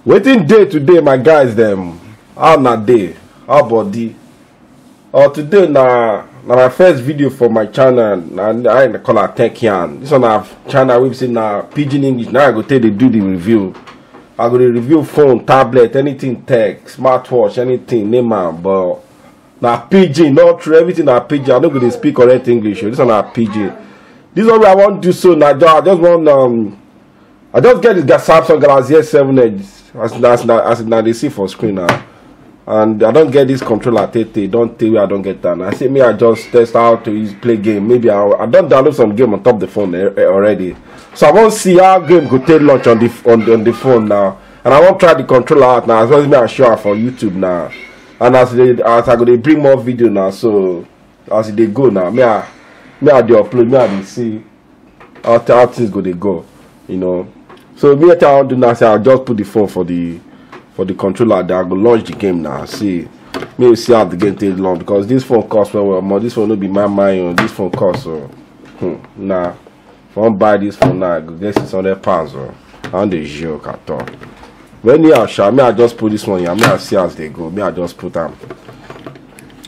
Waiting day today, my guys. Them how na day, how body. Today na my first video for my channel. I call her Tech Yarn. This one na channel we've seen na Pidgin English. Now I go take the do the review. I go to review phone, tablet, anything tech, smartwatch, anything name am. But na Pidgin, not true. Everything na Pidgin. I don't go to speak correct English. This one na Pidgin. This one I want to do so now. I just want I just get this Samsung Galaxy S7 Edge as now they see for screen now, and I don't get this controller. Don't tell me I don't get that. I say me I just test how to use play game. Maybe I don't download some game on top of the phone already. So I want to see how game could take launch on the phone now, and I want to try the controller out now as well as me I show for YouTube now. And as I go they bring more video now, so as they go now, me I they upload, me I they see how things go they go, you know. So me what I want to do now, say I'll just put the phone for the controller that I go launch the game now. See, maybe see how the game takes long because this phone costs well more. This phone will be my mind. This phone costs so nah. If I want buy this phone now, I go get £600 or on the joke at all. When you are sure, me I just put this one here. Me I see as they go. Me I just put them.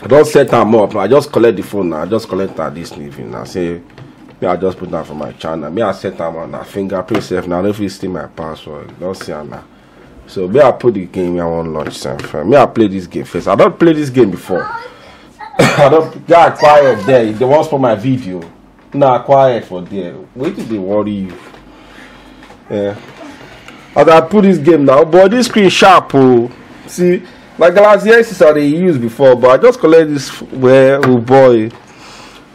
I don't set them up. I just collect the phone now. I just collect that this evening now. Say. I just put that for my channel. Me I set them on a fingerprint safe now. If you steal my password, don't see now. So me I put the game I want launch some. Me I play this game first. I don't play this game before. I don't get quiet there. If they want for my video, nah quiet for there. Wait till they worry you. Yeah. As I put this game now, but this screen sharp. Oh, see, like Galaxy S6 they used before, but I just collect this. Where oh boy,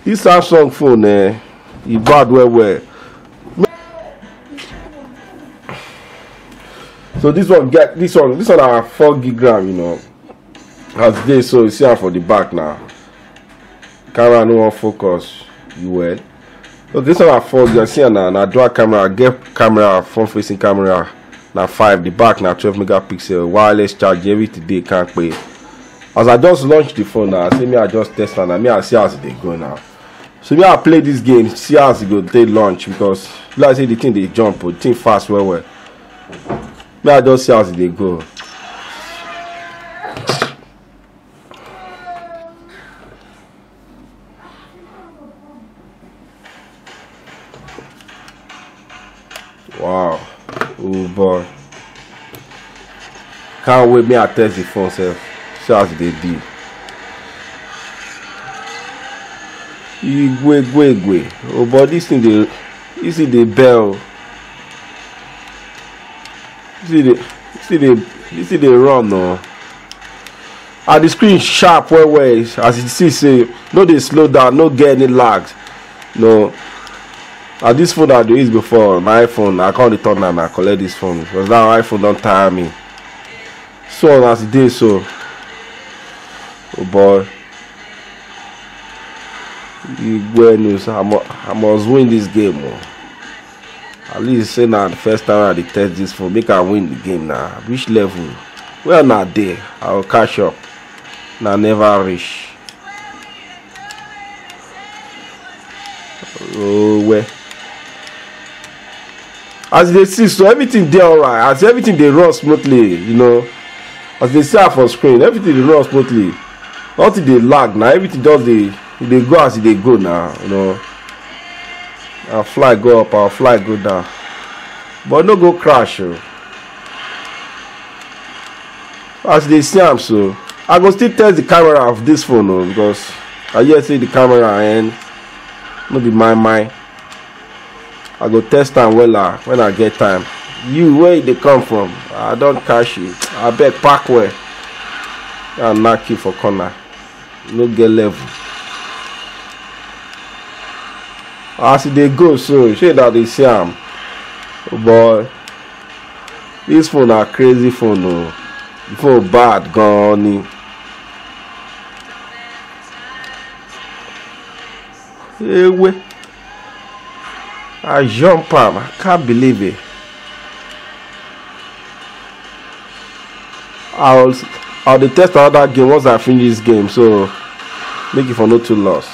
this Samsung phone you bad where so this one are 4 gig RAM, you know, as they so you see how for the back now camera no one focus you well. So this one are 4 gig. See now dual camera. I get camera front facing camera now 5, the back now 12 megapixel, wireless charge every day can't pay. As I just launched the phone now, I see me I just test and me I see how they go now. So me I play this game, see how it go take launch because like I say the thing they jump, the thing fast well. Me I just see how they go. Wow, oh boy, can't wait me I test the phone self. See how they do. Igwe. Oh, but this thing you see the bell. You see the run no. And the screen sharp well as you see say no they slow down, no get any lags. No. And this phone I do use before, my iPhone, I can't return and I collect this phone because now iPhone don't tire me. So as it is so. Oh boy. I must win this game. At least say now the first time I test this phone, make I win the game now. Which level? Well not there. I will catch up. Now never reach. Oh well. As they see, so everything there alright. As everything they run smoothly, you know. As they see for screen, everything they run smoothly. Nothing they lag now. Everything does they go as they go now, you know. Our fly go up, our fly go down, but no go crash. As they see them, so I go still test the camera of this phone because I just see the camera and no be my mind. I go test them well when I get time. You where they come from? I don't catch you. I bet park where I knock you for corner. No get level. As they go so shey that they see am. Oh boy, this phone a crazy phone the phone bad gone. Hey, I jump am, I can't believe it. I'll test another game once I finish this game, so make it for no too loss.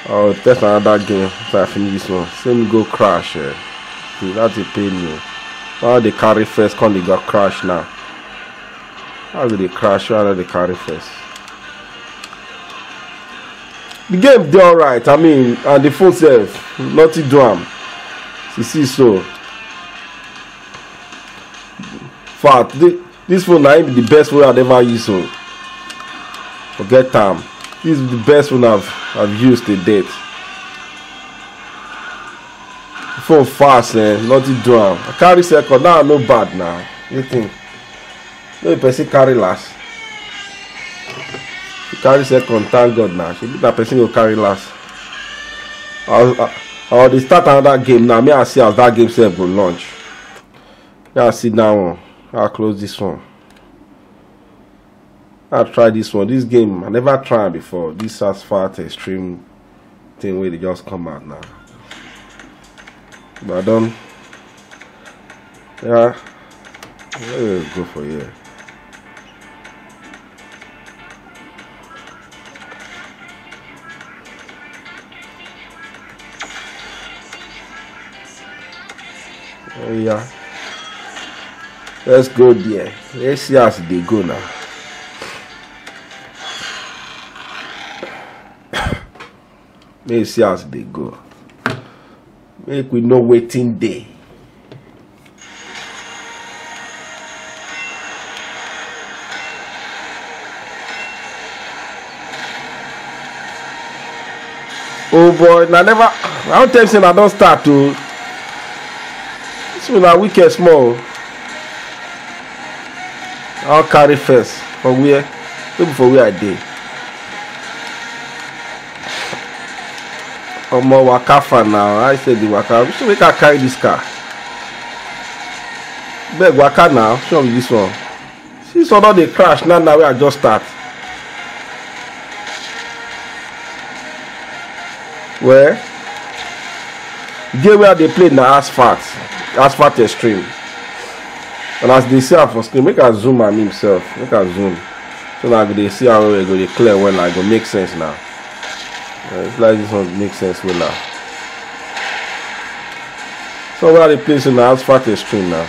I'll test another game after I finish this one. Same go crash. That's a pain me. How they carry first, come they got crash now. How do they crash? How do they carry first? The game did alright. I mean, and the phone self, nothing do am. You see so. Fact, this phone might be the best phone I've ever used. So forget time. This is the best phone I've used to date. The phone fast, nothing do am. I carry second now, no bad now. You think? No person carry last. You carry second, thank God now. She that person will carry last. I will start another game now. Me I see as that game self go launch. Yeah, I sit down. I'll close this one. I'll try this one. This game I never tried before. This Asphalt Extreme thing where they just come out now. But I don't. Yeah. Let's go for here. Yeah. Let's go there. Let's see how they go now. Let's see how they go. Make we know waiting day. Oh boy, I don't tell you I don't start to. This one a wicked small. I'll carry first. For where? Maybe for where I did. Omo waka fan now. I said the waka. We should make her carry this car. Beg waka now. Show me this one. See so now they crash. Now where I just start. Where? Game where they play na Asphalt Extreme. And as they see her for screen, make her zoom on himself. Make her zoom. So now they see how we go, they clear when I go make sense now. It's like this one makes sense well now. So where are they placing the Asphalt Extreme now?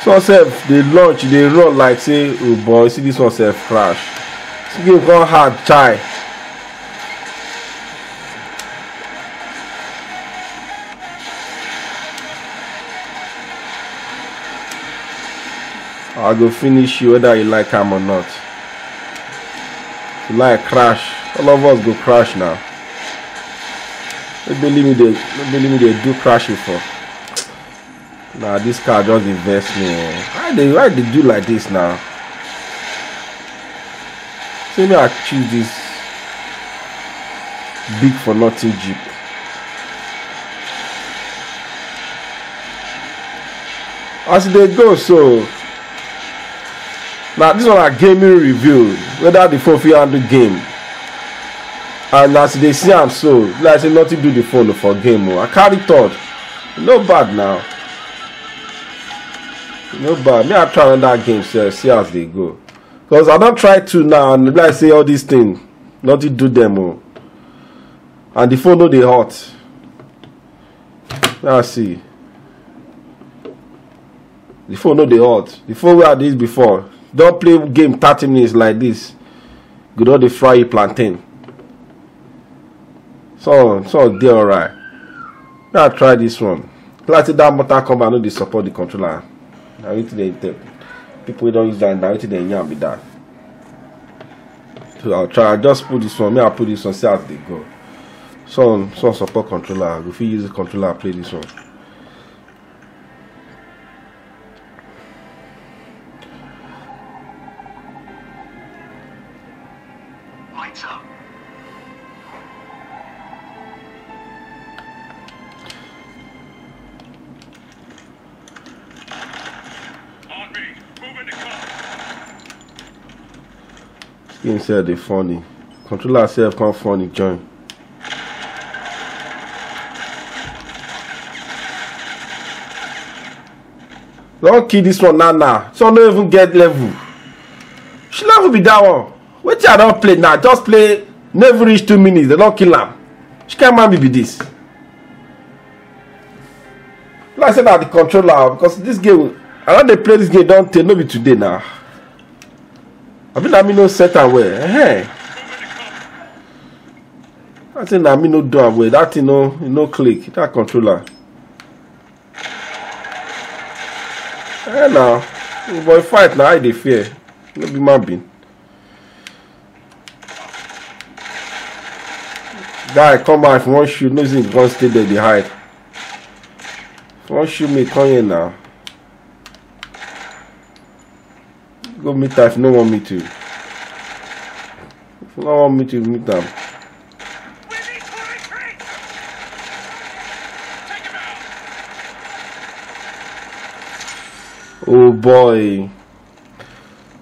So self they launch, they run like say, oh boy, see this one self crash. See game gone hard chai. I'll go finish you whether you like him or not. If you like crash, all of us go crash now. Don't believe me they do crash before. Nah, this car just invest me. Why they do like this now? See me I choose this big for nothing Jeep. As they go so now this one a gaming review whether the phone fit handle game. And as they see am so like say nothing do the phone for game. I carry thought. No bad now. No bad. Me I try another game so see as they go. Because I don't try to now and like say all these things. Nothing do them. And the phone no they hot. Now see. The phone no they hot. The phone we had this before. Don't play game 30 minutes like this. Good all the fry plantain. So they alright. Now try this one. Like that Mortal Kombat no they support the controller. Now they people don't use that now they yam with that. So I'll try. I just put this one. Me I'll put this one. See how they go. Some support controller. If you use the controller, play this one. Lights up. On me. Move in the car. Skin said they funny. Controller self come funny join. Don't kill this one now. So don't even get level. She level be that one. Wait till I don't play now. Just play. Never reach 2 minutes. They don't kill him. She can't man be this. Like I said that the controller, because this game, I know they play this game don't take, no be today now. I mean, I mean no set away. Hey. I think I mean no do away. That you know click. That controller. Hey now. Boy fight now, I dey fear. No be man being. Guy come out if you want shoot, no reason gonna stay there they hide. If you want shoot me, come here now. Go meet her if you don't want me to. If you don't want me to meet them. Oh boy.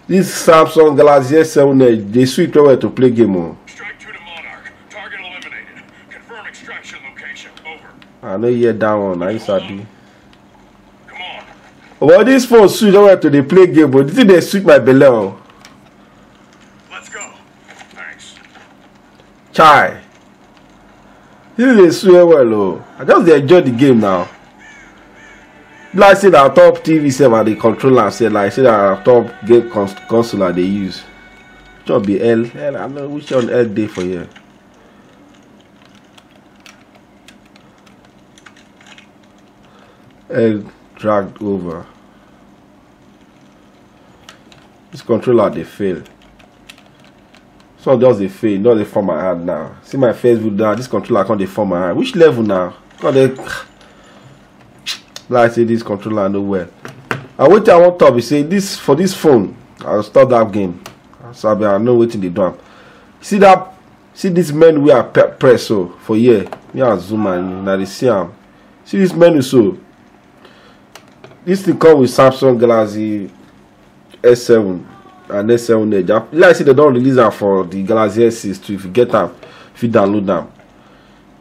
This Samsung Galaxy S7 Edge, they sweet over to play game on. Strike 2 to Monarch. Target eliminated. Confirm extraction location. Over. I know you hear that one, I sabi. Come on. But this phone sweet over to they play game, but this thing they sweet my belly. Let's go. Thanks. Chai. This is a swear well, oh. I just enjoy the game now. Like I said, our top TV set and the controller said, like I said, our top game console they use. Which one be L? I don't know which one L day for here. L dragged over. This controller they fail. So does they fail, not they form my hand now. See my face with that. This controller can't they form my hand. Which level now? Can't they? Like I say, this controller nowhere. And what I want to be say this for this phone. I'll start that game. So I know what they do. See that? See this menu we are press so for here. Yeah, zoom and now they see them. See this menu so. This thing come with Samsung Galaxy S7 and S7 Edge. Like I say, they don't release them for the Galaxy S6 too. If you get them, if you download them.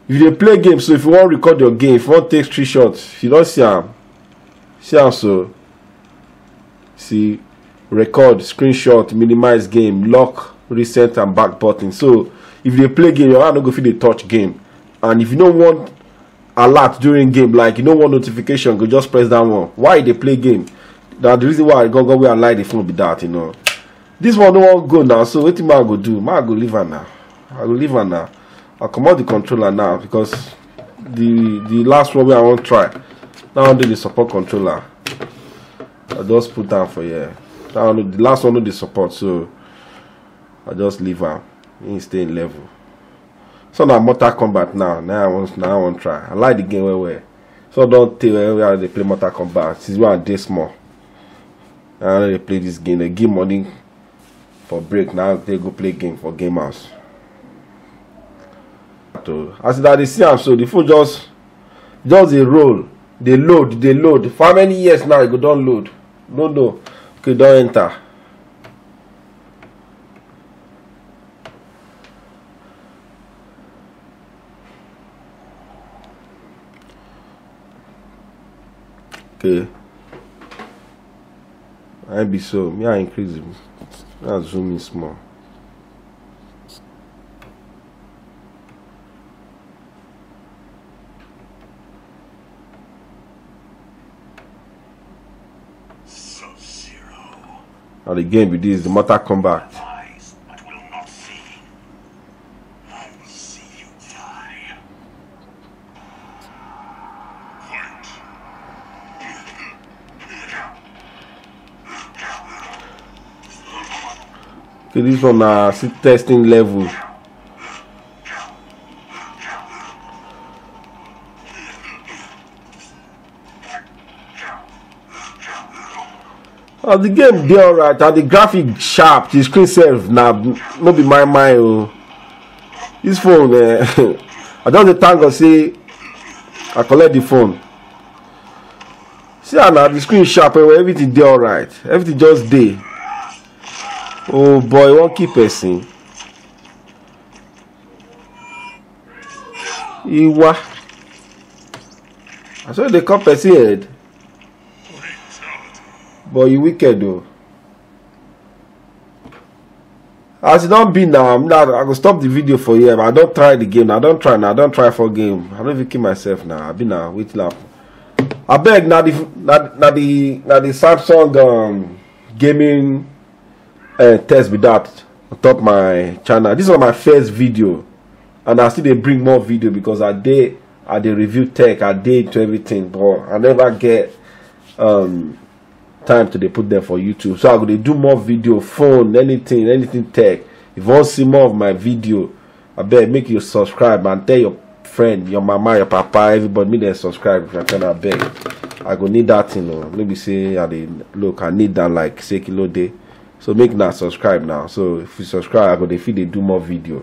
If you play games, so if you want to record your game, if you want to take 3 shots, if you don't see them, so see record, screenshot, minimize game, lock, reset, and back button. So if you play game, you're not going to touch game. And if you don't want alert during game, like you don't want notification, go just press that one. Why they play game? That's the reason why I go where I like the phone be that, you know. This one don't want go now, so what am I go do? I go leave her now. I go leave her now. I'll come out the controller now because the last one I want to try. Now I'll do the support controller. I'll just put down for here. Now the last one do the support, so I'll just leave her. He stay in level. So now Mortal Kombat now. Now I want to try. I like the game well. So don't tell where they play Mortal Kombat. This is why they small. And they play this game. They give money for break. Now they go play game for Game House. As that they see them, so the phone just a roll. They load. For how many years now it go don't load? No. Okay, don't enter. Okay. I be so. Me I increase it. I zoom in small. Now the game with this, the Mortal Kombat. But will not see. I will see you die. Fight. Okay, this one still testing level. The game dey alright, and the graphic sharp, the screen self now no be my mind. Oh. This phone, I just thank God say I collect the phone. See how now the screen sharp, everything dey alright, everything just dey. Oh boy, one key person. Iwa. I saw they come person head. But you wicked though. As it don't be now, I go stop the video for you. I don't try the game. I don't try for game. I don't even kill myself now. I be now wait lap. I beg now the Samsung gaming test with that on top my channel. This is my first video, and I still they bring more video because I dey review tech. I dey to everything, but I never get time to they put them for YouTube. So I go they do more video, phone, anything tech. If you want to see more of my video, I beg make you subscribe and tell your friend, your mama, your papa, everybody me then subscribe. If I can, I beg. I go need that, you know. Maybe say I look, I need that like 6 kilo day. So make now subscribe now. So if you subscribe, I go they feed they do more video.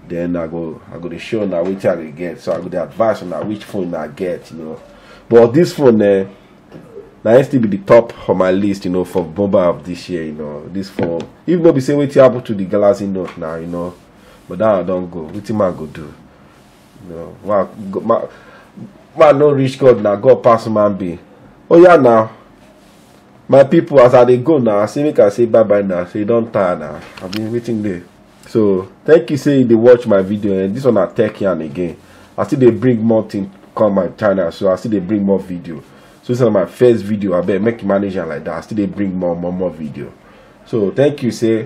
Then I go they show now which I get. So I go the advice on which phone I get, you know. But this phone now still be the top on my list, you know, for bomber of this year, you know. This phone, even though we say what happened to the Galaxy Note now, you know, but that I don't go. What man go do? You know, man no reach God now. God pass man be. Oh yeah, now my people as they go now, I say make I say bye bye now. So you don't tire now. I've been waiting there. So thank you, say they watch my video, and this one I tech yarn again. I still they bring more things come my channel, so I still they bring more video. So this is my first video. I bet make manager like that. I still they bring more video. So thank you, say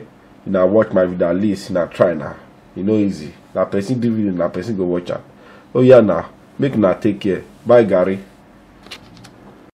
you know watch my video at least you know try now. You know easy. Now person do video, now person go watch it. Oh yeah now. Make now take care. Bye Gary.